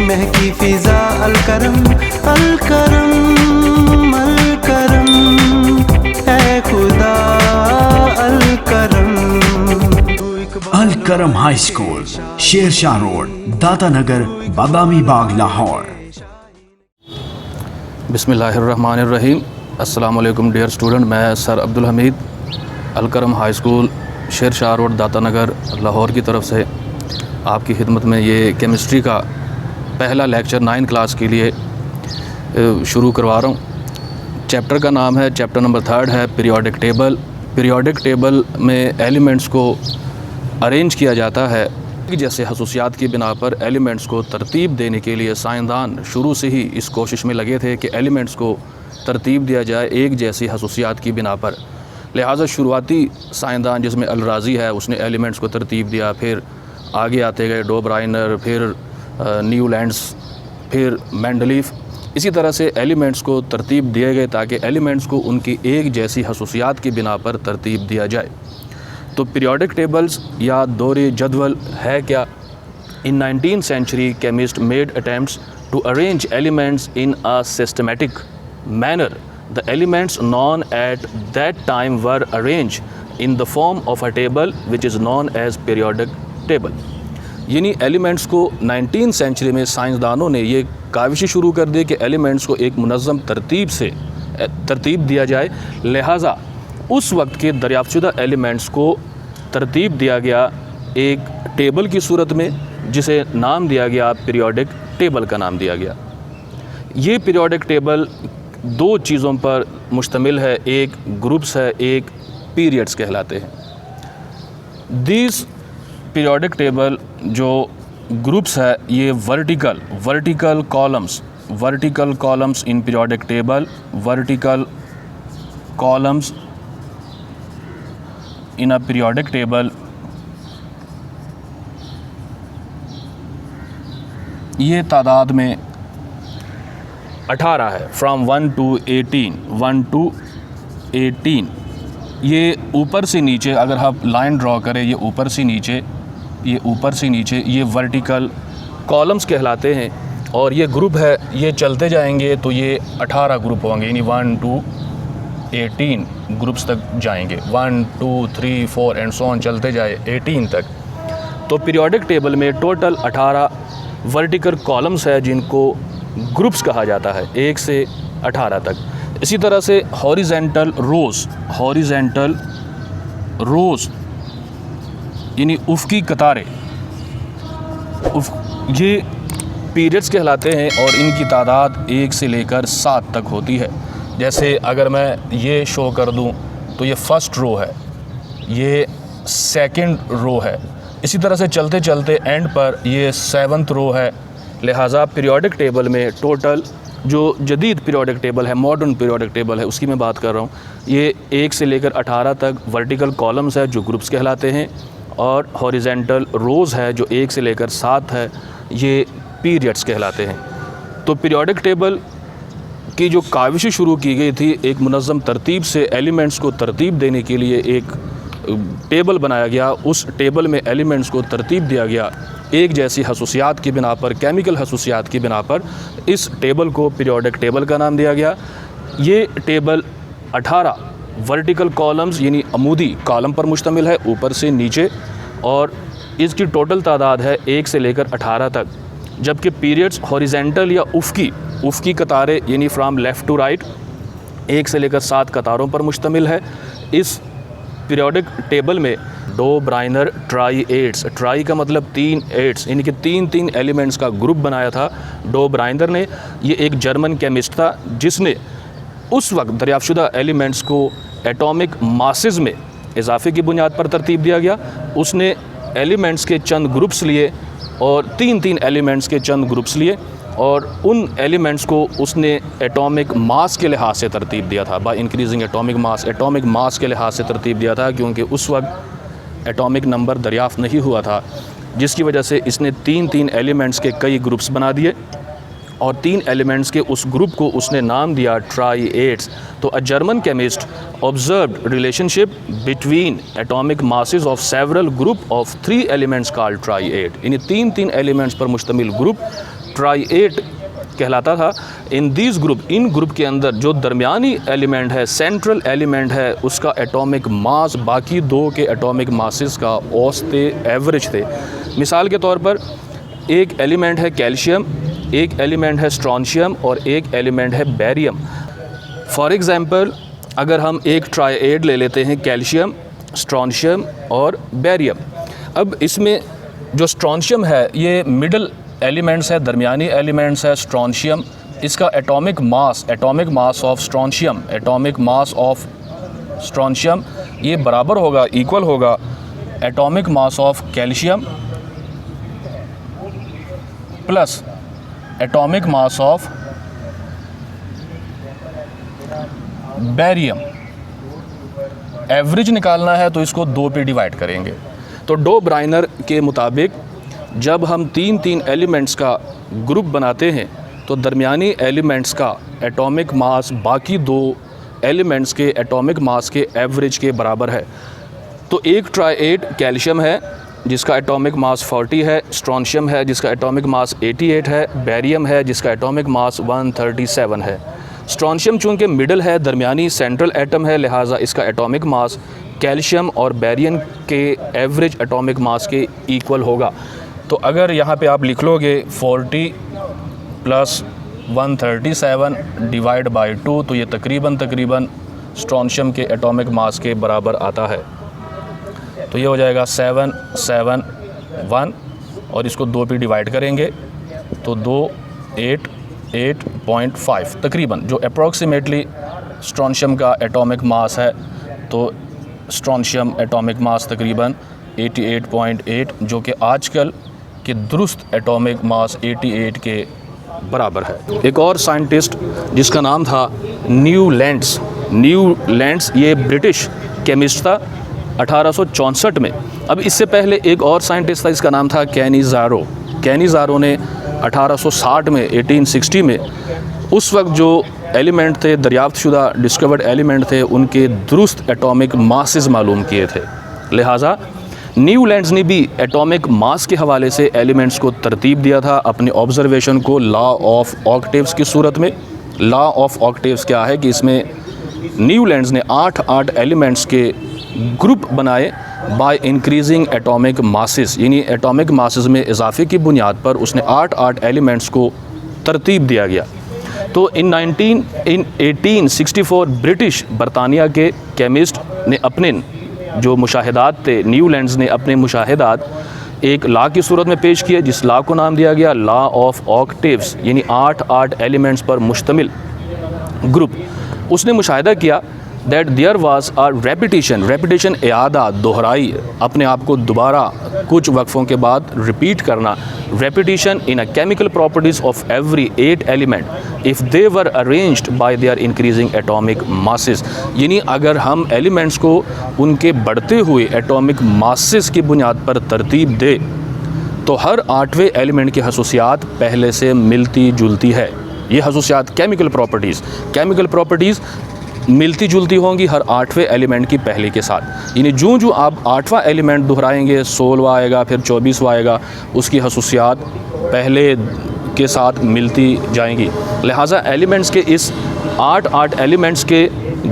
महकी फिजा अलकरम अलकरम अलकरम ऐ खुदा अलकरम। Alkaram high school, Shershah road, Data Nagar, Badami Bagh, Lahore. बिस्मिल्लाहिर्रहमानिर्रहीम। अस्सलाम वालेकुम डियर स्टूडेंट, मैं sir Abdul Hameed Alkaram high school Shershah road, Data Nagar, Lahore की तरफ से आपकी खिदमत में ये केमिस्ट्री का पहला लेक्चर 9 क्लास के लिए शुरू करवा रहा हूँ। चैप्टर का नाम है, चैप्टर नंबर 3 है पीरियोडिक टेबल। पीरियोडिक टेबल में एलिमेंट्स को अरेंज किया जाता है। जैसे खसूसियात की बिना पर एलिमेंट्स को तरतीब देने के लिए साइंसदान शुरू से ही इस कोशिश में लगे थे कि एलिमेंट्स को तरतीब दिया जाए एक जैसी खसूसियात की बिना पर। लिहाजा शुरुआती साइंसदान जिसमें अल-राज़ी है उसने एलिमेंट्स को तरतीब दिया, फिर आगे आते गए डो ब्राइनर, फिर न्यूलैंड्स, फिर मेंडलीफ। इसी तरह से एलिमेंट्स को तरतीब दिए गए ताकि एलिमेंट्स को उनकी एक जैसी खसूसियात की बिना पर तरतीब दिया जाए। तो पीरियोडिक टेबल्स या दौरे जदवल है क्या? इन 19th century chemists made attempts to arrange elements in a systematic manner. The elements known at that time were arranged in the form of a table which is known as periodic table. यानी elements को 19th century में साइंसदानों ने ये काविश शुरू कर दी कि elements को एक मुनज़्ज़म तरतीब से तरतीब दिया जाए। लिहाजा उस वक्त के दरियाफ्तशुदा एलिमेंट्स को तरतीब दिया गया एक टेबल की सूरत में, जिसे नाम दिया गया पीरियोडिक टेबल का नाम दिया गया। ये पीरियोडिक टेबल दो चीज़ों पर मुश्तमिल है, एक ग्रुप्स है, एक पीरियड्स कहलाते हैं। दिस पीरियोडिक टेबल जो ग्रुप्स है ये vertical columns in periodic table, vertical columns in a periodic table, ये तादाद में 18 है, फ्राम 1 to 18। ये ऊपर से नीचे अगर आप लाइन ड्रॉ करें, ये ऊपर से नीचे ये वर्टिकल कॉलम्स कहलाते हैं। और ये ग्रुप है, ये चलते जाएंगे तो ये 18 ग्रुप होंगे, यानी 1 to 18 ग्रुप्स तक जाएंगे। 1 2 3 4 एंड सो ऑन चलते जाए 18 तक। तो पीरियोडिक टेबल में टोटल 18 वर्टिकल कॉलम्स है जिनको ग्रुप्स कहा जाता है, 1 से 18 तक। इसी तरह से हॉरिजेंटल रोज़ यानी उफ़क़ी कतारें, ये पीरियड्स कहलाते हैं और इनकी तादाद 1 से लेकर 7 तक होती है। जैसे अगर मैं ये शो कर दूं तो ये फर्स्ट रो है, ये सेकंड रो है। इसी तरह से चलते चलते एंड पर ये 7th रो है। लिहाजा पीरियोडिक टेबल में टोटल जो जदीद पीरियोडिक टेबल है, मॉडर्न पीरियोडिक टेबल है, उसकी मैं बात कर रहा हूँ। ये 1 से लेकर 18 तक वर्टिकल कॉलम्स है जो ग्रुप्स कहलाते हैं, और हॉरिजेंटल रोज़ है जो 1 से लेकर 7 है, ये पीरियड्स कहलाते हैं। तो पीरियोडिक टेबल की जो काविश शुरू की गई थी, एक मुनज़्ज़म तरतीब से एलिमेंट्स को तरतीब देने के लिए एक टेबल बनाया गया। उस टेबल में एलिमेंट्स को तरतीब दिया गया एक जैसी खसूसियात की बिना पर, केमिकल खसूसियात की बिना पर। इस टेबल को पीरियोडिक टेबल का नाम दिया गया। ये टेबल 18 वर्टिकल कॉलम्स यानी अमूदी कॉलम पर मुश्तमिल है, ऊपर से नीचे, और इसकी टोटल तादाद है 1 से लेकर 18 तक। जबकि पीरियड्स हॉरिजेंटल या उफ़क़ी कतारें यानी फ्राम लेफ़्ट टू राइट 1 से लेकर 7 कतारों पर मुश्तमिल है। इस पीरियोडिक टेबल में डो ब्राइनर ट्राई एट्स, ट्राई का मतलब 3 एट्स, यानी कि 3 एलिमेंट्स का ग्रुप बनाया था डो ब्राइनर ने। ये एक जर्मन केमिस्ट था जिसने उस वक्त दरियाफ्तशुदा एलिमेंट्स को एटॉमिक मासेस में इजाफे की बुनियाद पर तरतीब दिया गया। उसने एलिमेंट्स के चंद ग्रुप्स लिए और 3 एलिमेंट्स के चंद ग्रुप्स लिए, और उन एलिमेंट्स को उसने एटॉमिक मास के लिहाज से तरतीब दिया था, बाय इंक्रीजिंग एटॉमिक मास के लिहाज से तरतीब दिया था, क्योंकि उस वक्त एटॉमिक नंबर दरियाफ़्त नहीं हुआ था, जिसकी वजह से इसने 3 एलिमेंट्स के कई ग्रुप्स बना दिए और 3 एलिमेंट्स के उस ग्रुप को उसने नाम दिया ट्राई एट्स। तो a German chemist observed relationship between atomic masses of several group of 3 elements called try at, यानी 3 एलिमेंट्स पर मुश्तमिल ग्रुप ट्राइएट कहलाता था। In this group, in group के अंदर जो दरमियानी एलिमेंट है, सेंट्रल एलिमेंट है, उसका एटॉमिक मास बाकी दो के एटॉमिक मासेस का औसत एवरेज थे। मिसाल के तौर पर एक एलिमेंट है कैल्शियम, एक एलिमेंट है स्ट्रोंशियम और एक एलिमेंट है बेरियम। फॉर एग्ज़ाम्पल अगर हम एक ट्राइएड ले लेते हैं, कैल्शियम, स्ट्रोंशियम और बेरियम। अब इसमें जो स्ट्रोंशियम है ये मिडल एलिमेंट्स है, दरमियानी एलिमेंट्स है स्ट्रोंशियम। इसका atomic mass of strontium, atomic mass of strontium ये बराबर होगा, इक्वल होगा atomic mass of calcium plus atomic mass of barium. Average निकालना है तो इसको 2 पे डिवाइड करेंगे। तो डो ब्राइनर के मुताबिक जब हम 3 एलिमेंट्स का ग्रुप बनाते हैं तो दरमियानी एलिमेंट्स का एटॉमिक मास बाकी 2 एलिमेंट्स के एटॉमिक मास के एवरेज के बराबर है। तो एक ट्राइएड कैल्शियम है जिसका एटॉमिक मास 40 है, स्ट्रोंशियम है जिसका एटॉमिक मास 88 है, बेरियम है जिसका एटॉमिक मास 137 है। स्ट्रोंशियम चूँकि मिडल है, दरमियानी सेंट्रल एटम है, लिहाजा इसका एटॉमिक मास कैल्शियम और बेरियम के एवरेज एटॉमिक मास के इक्वल होगा। तो अगर यहाँ पे आप लिख लोगे 40 प्लस 137 डिवाइड बाई 2 तो ये तकरीबन स्ट्रोंशियम के एटॉमिक मास के बराबर आता है। तो ये हो जाएगा 771 और इसको 2 पे डिवाइड करेंगे तो 288.5 तकरीबन, जो अप्रॉक्सीमेटली स्ट्रोंशियम का एटॉमिक मास है। तो स्ट्रोंशियम एटॉमिक मास तकरीबन 88.8 जो कि आजकल के दुरुस्त एटॉमिक मास 88 के बराबर है। एक और साइंटिस्ट जिसका नाम था न्यूलैंड्स, ये ब्रिटिश केमिस्ट था 1864 में। अब इससे पहले एक और साइंटिस्ट था, इसका नाम था कैनिज़ारो ने 1860 में 1860 में उस वक्त जो एलिमेंट थे, दरियाफ्त शुदा डिस्कवर्ड एलिमेंट थे, उनके दुरुस्त एटॉमिक मासेस मालूम किए थे। लिहाजा न्यूलैंड्स ने भी एटॉमिक मास के हवाले से एलिमेंट्स को तरतीब दिया था अपने ऑब्जर्वेशन को लॉ ऑफ ऑक्टेव्स की सूरत में। लॉ ऑफ ऑक्टेव्स क्या है कि इसमें न्यूलैंड्स ने 8 एलिमेंट्स के ग्रुप बनाए बाय इंक्रीजिंग एटॉमिक मासेस, यानी एटॉमिक मासेस में इजाफे की बुनियाद पर उसने 8 एलिमेंट्स को तरतीब दिया गया। तो इन 1864 ब्रिटिश बरतानिया के केमिस्ट ने अपने जो मुशाहिदात थे, न्यूलैंड्स ने अपने मुशाहिदात एक लॉ की सूरत में पेश किए जिस लॉ को नाम दिया गया लॉ ऑफ ऑक्टेव्स, यानी 8 एलिमेंट्स पर मुश्तमिल ग्रुप। उसने मुशाहिदा किया that there was a repetition इआदा, दोहराई, अपने आप को दोबारा कुछ वक्फ़ों के बाद रिपीट करना, repetition in a chemical properties of every 8 element if they were arranged bye their increasing atomic masses. यानी अगर हम एलिमेंट्स को उनके बढ़ते हुए एटॉमिक मासेस की बुनियाद पर तरतीब दे तो हर 8वें एलिमेंट की खसूसियात पहले से मिलती जुलती है। ये खसूसियात केमिकल प्रॉपर्टीज़ मिलती जुलती होंगी हर 8वें एलिमेंट की पहले के साथ। यानी जो आप 8वां एलिमेंट दोहराएंगे, 16वां आएगा, फिर 24वां आएगा, उसकी खसूसियात पहले के साथ मिलती जाएंगी। लिहाजा एलिमेंट्स के इस 8 एलिमेंट्स के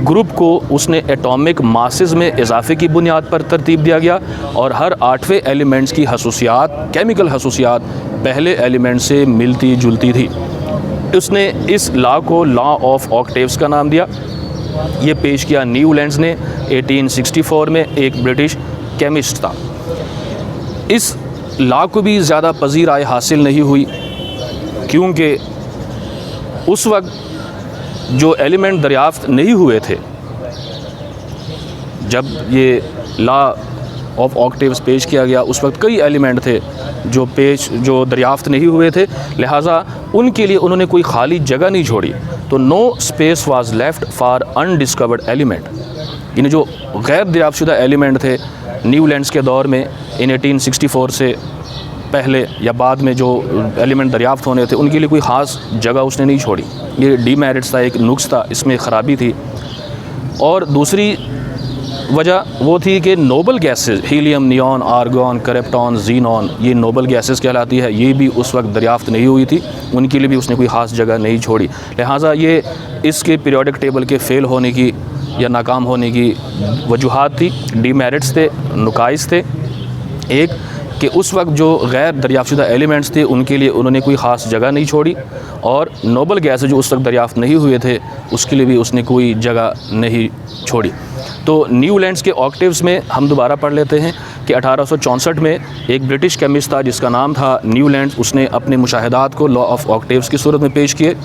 ग्रुप को उसने एटॉमिक मासेस में इजाफे की बुनियाद पर तरतीब दिया गया और हर 8वें एलिमेंट्स की खसूसियात, केमिकल खसूसियात पहले एलिमेंट से मिलती जुलती थी। उसने इस लॉ को लॉ ऑफ ऑक्टेव्स का नाम दिया। ये पेश किया न्यूलैंड्स ने 1864 में, एक ब्रिटिश केमिस्ट था। इस लॉ को भी ज़्यादा पजीराई हासिल नहीं हुई क्योंकि उस वक्त जो एलिमेंट दरियाफ्त नहीं हुए थे, जब ये लॉ ऑफ ऑक्टेव्स पेश किया गया उस वक्त कई एलिमेंट थे जो दरियाफ्त नहीं हुए थे, लिहाजा उनके लिए उन्होंने कोई खाली जगह नहीं छोड़ी। तो no space was left for undiscovered element, यानी जो गैर दरियाफ्तशुदा एलिमेंट थे न्यूलैंड्स के दौर में इन 1864 से पहले या बाद में जो एलिमेंट दरियाफ्त होने थे उनके लिए कोई ख़ास जगह उसने नहीं छोड़ी। ये डीमेरिट्स था, एक नुक्स था, इसमें ख़राबी थी। और दूसरी वजह वो थी कि noble gases helium, neon, argon, krypton, xenon, ये नोबल गैसेस कहलाती है, ये भी उस वक्त दरियाफ़्त नहीं हुई थी, उनके लिए भी उसने कोई ख़ास जगह नहीं छोड़ी। लिहाजा ये इसके पीरियोडिक टेबल के फ़ेल होने की या नाकाम होने की वजूहात थी, डीमेरिट्स थे, नुकाइस थे। एक कि उस वक्त जो गैर दरियाफ़्तशुदा एलिमेंट्स थे उनके लिए उन्होंने कोई ख़ास जगह नहीं छोड़ी, और नोबल गैस जो उस वक्त दरियाफ़्त नहीं हुए थे उसके लिए भी उसने कोई जगह नहीं छोड़ी। तो न्यूलैंड्स के ऑक्टेव्स में हम दोबारा पढ़ लेते हैं कि 1864 में एक ब्रिटिश केमिस्ट था जिसका नाम था न्यूलैंड्स, उसने अपने मुशाहिदात को लॉ ऑफ ऑक्टेव्स की सूरत में पेश किए।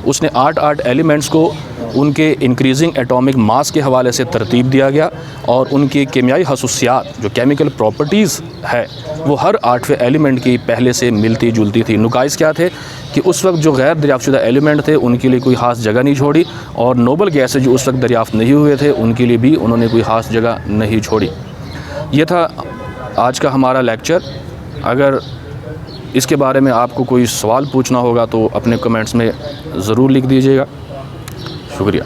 उसने 8 एलिमेंट्स को उनके इंक्रीजिंग एटॉमिक मास के हवाले से तरतीब दिया गया, और उनकी कीमियाई खसूसियात जो केमिकल प्रॉपर्टीज़ है वो हर 8वें एलिमेंट की पहले से मिलती जुलती थी। नुकाइस क्या थे कि उस वक्त जो गैर दरियाफ़्तशुदा एलिमेंट थे उनके लिए कोई ख़ास जगह नहीं छोड़ी, और नोबल गैसें जो उस वक्त दरियाफ़्त नहीं हुए थे उनके लिए भी उन्होंने कोई ख़ास जगह नहीं छोड़ी। ये था आज का हमारा लेक्चर। अगर इसके बारे में आपको कोई सवाल पूछना होगा तो अपने कमेंट्स में ज़रूर लिख दीजिएगा। शुक्रिया।